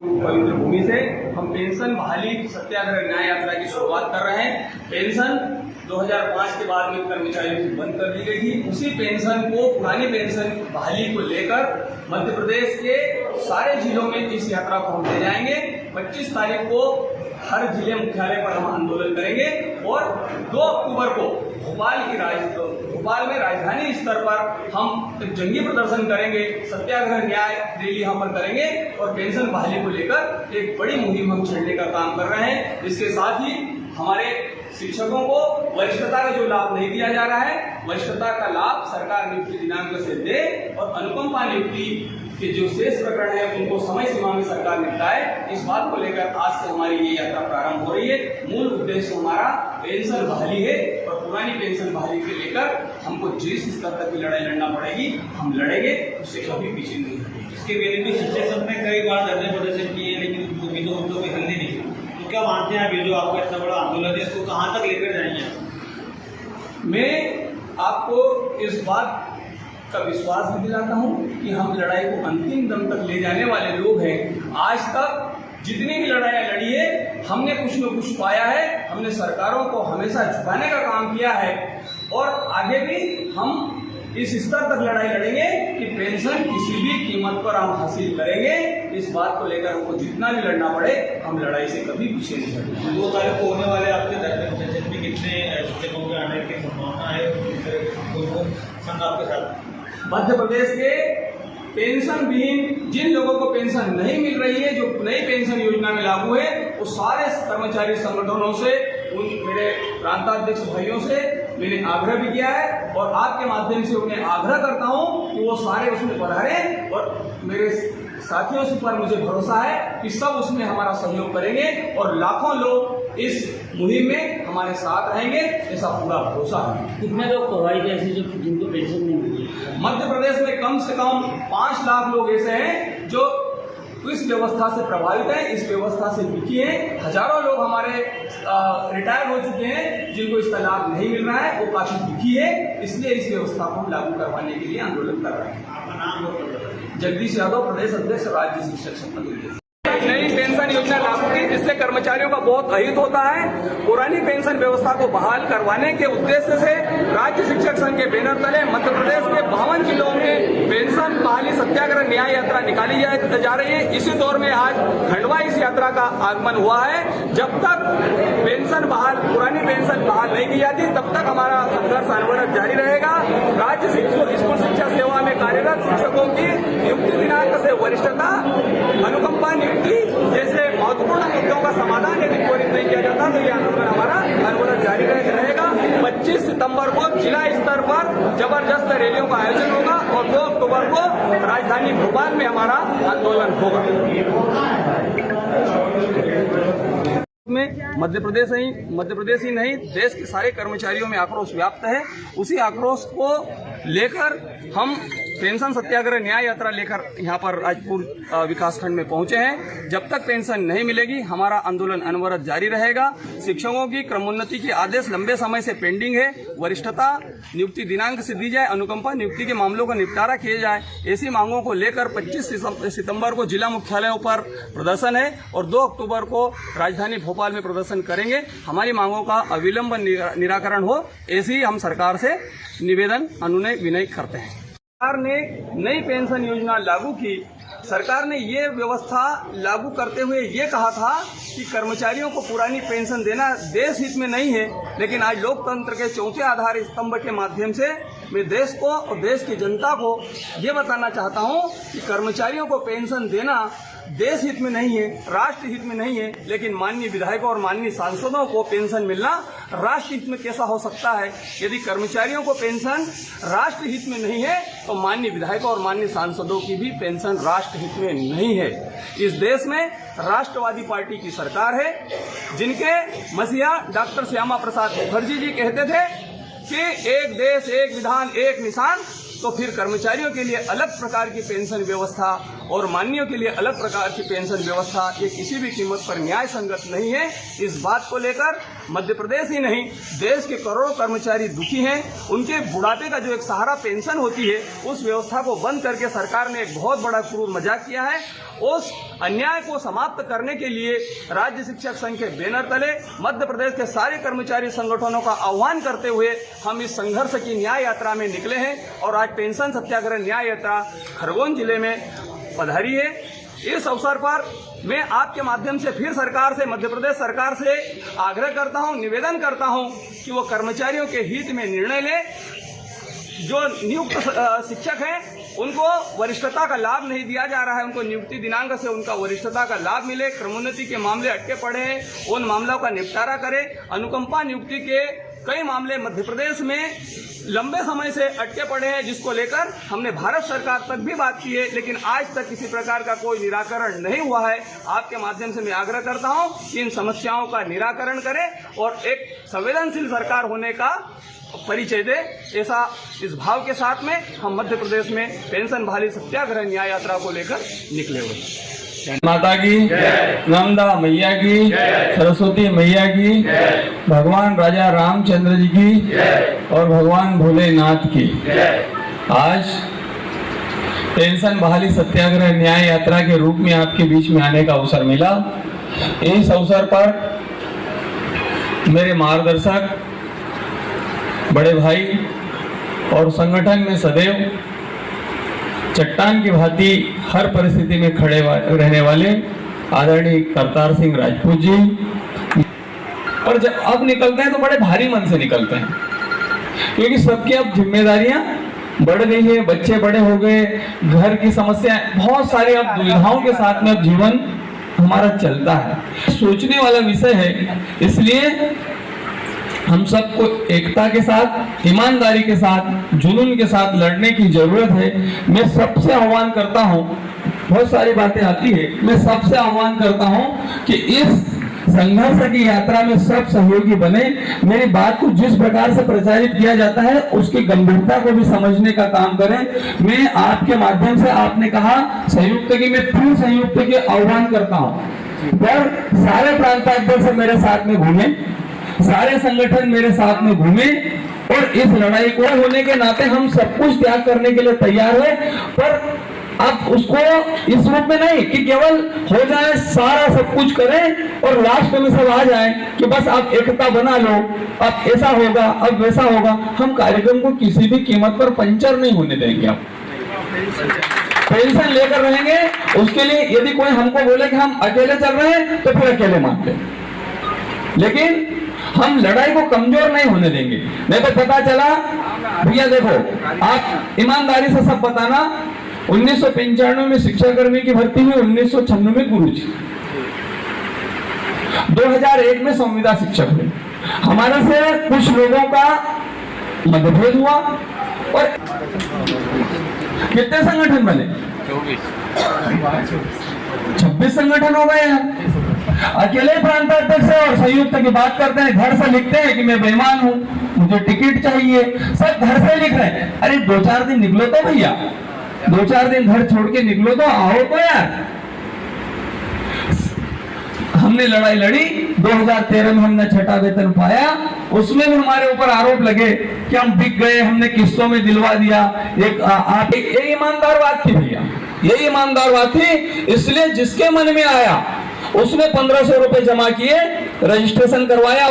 पवित्र भूमि से हम पेंशन बहाली सत्याग्रह न्याय यात्रा की शुरुआत कर रहे हैं। पेंशन 2005 के बाद में कर्मचारियों की बंद कर दी गई थी। उसी पेंशन को, पुरानी पेंशन बहाली को लेकर मध्य प्रदेश के सारे जिलों में इस यात्रा को हम ले जाएंगे। 25 तारीख को हर जिले मुख्यालय पर हम आंदोलन करेंगे और 2 अक्टूबर को भोपाल में राजधानी स्तर पर हम एक जंगी प्रदर्शन करेंगे, सत्याग्रह न्याय रैली यहाँ पर करेंगे और पेंशन बहाली को लेकर एक बड़ी मुहिम हम छेड़ने का काम कर रहे हैं। इसके साथ ही हमारे शिक्षकों को वरिष्ठता का जो लाभ नहीं दिया जा रहा है, वरिष्ठता का लाभ सरकार नियुक्ति दिनांक से दे और अनुकंपा नियुक्ति के जो शेष प्रकरण है उनको समय सीमा में सरकार निपटाए। इस बात को लेकर आज से हमारी ये यात्रा प्रारंभ हो रही है। मूल उद्देश्य हमारा पेंशन बहाली है और पुरानी पेंशन बहाली को लेकर हमको जिस स्तर तक की लड़ाई लड़ना पड़ेगी हम लड़ेंगे, उससे कभी पीछे नहीं हटेंगे। इसके विरुद्ध शिक्षक संघ ने कई बार धरने प्रदर्शन किए लेकिन मुद्दों की हल नहीं। तो क्या मानते हैं अभी जो आपका इतना बड़ा आंदोलन है इसको कहाँ तक लेकर जाएंगे? मैं आपको इस बात का विश्वास भी दिलाता हूं कि हम लड़ाई को अंतिम दम तक ले जाने वाले लोग हैं। आज तक जितनी भी लड़ाइयां लड़ी है हमने कुछ न कुछ पाया है। हमने सरकारों को हमेशा झुकाने का काम किया है और आगे भी हम इस स्तर तक लड़ाई लड़ेंगे कि पेंशन किसी भी कीमत पर हम हासिल करेंगे। इस बात को लेकर हमको जितना भी लड़ना पड़े हम लड़ाई से कभी पीछे नहीं हटेंगे। 2 तारीख को होने वाले आपके धरने प्रदर्शन में कितने शिक्षकों के आने की संभावना है? संघ आपके साथ मध्य प्रदेश के पेंशन विहीन जिन लोगों को पेंशन नहीं मिल रही है, जो नई पेंशन योजना में लागू है, वो सारे कर्मचारी संगठनों से, उन मेरे प्रांताध्यक्ष भाइयों से मैंने आग्रह भी किया है और आपके माध्यम से उन्हें आग्रह करता हूं कि वो सारे उसमें पधारें और मेरे साथियों से पर मुझे भरोसा है कि सब उसमें हमारा सहयोग करेंगे और लाखों लोग इस मुहिम में हमारे साथ रहेंगे, ऐसा पूरा भरोसा है। कितने लोग प्रभावित ऐसे जिनको पेंशन नहीं मिली? मध्य प्रदेश में कम से कम 5 लाख लोग ऐसे हैं जो इस व्यवस्था से प्रभावित हैं, इस व्यवस्था से दुखी हैं। हजारों लोग हमारे रिटायर हो चुके हैं जिनको इसका लाभ नहीं मिल रहा है, वो काफी दुखी है। इसलिए इस व्यवस्था को हम लागू करवाने के लिए आंदोलन कर रहे हैं। आपका नाम? जगदीश यादव, प्रदेश अध्यक्ष, राज्य शिक्षक संघ। नई पेंशन योजना लागू की जिससे कर्मचारियों का बहुत अहित होता है। पुरानी पेंशन व्यवस्था को बहाल करवाने के उद्देश्य से राज्य शिक्षक संघ के बैनर तले मध्य प्रदेश के 52 जिलों में पेंशन बहाली सत्याग्रह न्याय यात्रा निकाली जा रही है। इसी दौर में आज खंडवा इस यात्रा का आगमन हुआ है। जब तक पुरानी पेंशन बहाल नहीं की जाती तब तक हमारा संघर्ष अनवरत जारी रहेगा। राज्य स्कूल शिक्षा सेवा में कार्यरत शिक्षकों की नियुक्ति दिनांक से वरिष्ठता, अनुकंपा नियुक्ति जैसे महत्वपूर्ण मुद्दों का समाधान यदि त्वरित नहीं किया जाता तो ये आंदोलन हमारा अनवरत जारी रहेगा। 25 सितंबर को जिला स्तर पर जबरदस्त रैलियों का आयोजन होगा और 2 अक्टूबर को राजधानी भोपाल में हमारा आंदोलन होगा। में मध्य प्रदेश ही नहीं देश के सारे कर्मचारियों में आक्रोश व्याप्त है। उसी आक्रोश को लेकर हम पेंशन सत्याग्रह न्याय यात्रा लेकर यहाँ पर राजपुर विकासखंड में पहुंचे हैं। जब तक पेंशन नहीं मिलेगी हमारा आंदोलन अनवरत जारी रहेगा। शिक्षकों की क्रमोन्नति के आदेश लंबे समय से पेंडिंग है। वरिष्ठता नियुक्ति दिनांक से दी जाए, अनुकंपा नियुक्ति के मामलों का निपटारा किया जाए, ऐसी मांगों को लेकर 25 सितंबर को जिला मुख्यालयों पर प्रदर्शन है और 2 अक्टूबर को राजधानी भोपाल में प्रदर्शन करेंगे। हमारी मांगों का अविलंब निराकरण हो, ऐसी हम सरकार से निवेदन अनुनय विनय करते हैं। सरकार ने नई पेंशन योजना लागू की। सरकार ने ये व्यवस्था लागू करते हुए ये कहा था कि कर्मचारियों को पुरानी पेंशन देना देश हित में नहीं है, लेकिन आज लोकतंत्र के चौथे आधार स्तंभ के माध्यम से मैं देश को और देश की जनता को ये बताना चाहता हूँ कि कर्मचारियों को पेंशन देना देश हित में नहीं है, राष्ट्र हित में नहीं है, लेकिन माननीय विधायकों और माननीय सांसदों को पेंशन मिलना राष्ट्र हित में कैसा हो सकता है? यदि कर्मचारियों को पेंशन राष्ट्र हित में नहीं है तो माननीय विधायकों और माननीय सांसदों की भी पेंशन राष्ट्र हित में नहीं है। इस देश में राष्ट्रवादी पार्टी की सरकार है, जिनके मसीहा डॉक्टर श्यामा प्रसाद मुखर्जी जी कहते थे कि एक देश एक विधान एक निशान। तो फिर कर्मचारियों के लिए अलग प्रकार की पेंशन व्यवस्था और माननीयों के लिए अलग प्रकार की पेंशन व्यवस्था ये किसी भी कीमत पर न्याय संगत नहीं है। इस बात को लेकर मध्य प्रदेश ही नहीं देश के करोड़ों कर्मचारी दुखी हैं। उनके बुढ़ापे का जो एक सहारा पेंशन होती है उस व्यवस्था को बंद करके सरकार ने एक बहुत बड़ा क्रूर मजाक किया है। उस अन्याय को समाप्त करने के लिए राज्य शिक्षक संघ के बैनर तले मध्य प्रदेश के सारे कर्मचारी संगठनों का आह्वान करते हुए हम इस संघर्ष की न्याय यात्रा में निकले हैं और आज पेंशन सत्याग्रह न्याय यात्रा खरगोन जिले में पधारी है। इस अवसर पर मैं आपके माध्यम से फिर सरकार से, मध्य प्रदेश सरकार से आग्रह करता हूं, निवेदन करता हूं कि वो कर्मचारियों के हित में निर्णय ले। जो नियुक्त शिक्षक हैं उनको वरिष्ठता का लाभ नहीं दिया जा रहा है, उनको नियुक्ति दिनांक से उनका वरिष्ठता का लाभ मिले। क्रमोन्नति के मामले अटके पड़े हैं, उन मामलों का निपटारा करें। अनुकंपा नियुक्ति के कई मामले मध्य प्रदेश में लंबे समय से अटके पड़े हैं, जिसको लेकर हमने भारत सरकार तक भी बात की है, लेकिन आज तक किसी प्रकार का कोई निराकरण नहीं हुआ है। आपके माध्यम से मैं आग्रह करता हूं कि इन समस्याओं का निराकरण करें और एक संवेदनशील सरकार होने का परिचय दे। ऐसा इस भाव के साथ में हम मध्य प्रदेश में पेंशन बहाली सत्याग्रह न्याय यात्रा को लेकर निकले हुए। माता की, नर्मदा मैया की, सरस्वती मैया की, भगवान राजा रामचंद्र जी की और भगवान भोलेनाथ की। आज पेंशन बहाली सत्याग्रह न्याय यात्रा के रूप में आपके बीच में आने का अवसर मिला। इस अवसर पर मेरे मार्गदर्शक, बड़े भाई और संगठन में सदैव चट्टान की भांति हर परिस्थिति में खड़े रहने वाले आदरणीय करतार सिंह राजपूत जी, और जब अब निकलते हैं तो बड़े भारी मन से निकलते हैं, क्योंकि सबकी अब जिम्मेदारियां बढ़ गई है, बच्चे बड़े हो गए, घर की समस्याएं बहुत सारी, अब दुविधाओं के साथ में अब जीवन हमारा चलता है। सोचने वाला विषय है, इसलिए हम सबको एकता के साथ, ईमानदारी के साथ, जुनून के साथ लड़ने की जरूरत है। मैं सबसे आह्वान करता हूं, बहुत सारी बातें आती है, मैं सबसे आह्वान करता हूं कि इस संघर्ष की यात्रा में सब सहयोगी बने। मेरी बात को जिस प्रकार से प्रचारित किया जाता है उसकी गंभीरता को भी समझने का काम करें। मैं आपके माध्यम से, आपने कहा संयुक्त की, मैं फिर संयुक्त के आह्वान करता हूं पर सारे प्रांताध्यक्ष मेरे साथ में घूमे, सारे संगठन मेरे साथ में घूमे और इस लड़ाई को होने के नाते हम सब कुछ त्याग करने के लिए तैयार है, पर अब उसको इस रूप में नहीं कि केवल हो जाए, सारा सब कुछ करें और लास्ट में सब आ जाए कि बस आप एकता बना लो, अब ऐसा होगा, अब वैसा होगा। हम कार्यक्रम को किसी भी कीमत पर पंचर नहीं होने देंगे। आप पेंशन लेकर रहेंगे, उसके लिए यदि कोई हमको बोले कि हम अकेले चल रहे हैं तो फिर अकेले मानते हैं, लेकिन हम लड़ाई को कमजोर नहीं होने देंगे। नहीं तो पता चला, भैया देखो, आप ईमानदारी से सब बताना, 1995 में शिक्षा कर्मी की भर्ती हुई, 1996 में गुरुजी, 2001 में संविदा शिक्षक हुए। हमारे से कुछ लोगों का मतभेद हुआ और कितने संगठन बने? 26 संगठन हो गए हैं। अकेले प्रांताध्यक्ष और संयुक्त की बात करते हैं, घर से लिखते हैं कि मैं बेईमान हूं, मुझे टिकट चाहिए, सब घर से लिख रहे हैं। अरे 2-4 दिन निकलो तो भैया, 2-4 दिन घर छोड़ के निकलो तो, आओ तो यार। हमने लड़ाई लड़ी, 2013 में हमने 6ठा वेतन पाया, उसमें भी हमारे ऊपर आरोप लगे कि हम बिक गए, हमने किस्तों में दिलवा दिया। ये ईमानदार बात थी भैया, ये ईमानदार बात थी। इसलिए जिसके मन में आया उसने 1500 रुपए जमा किए, रजिस्ट्रेशन करवाया।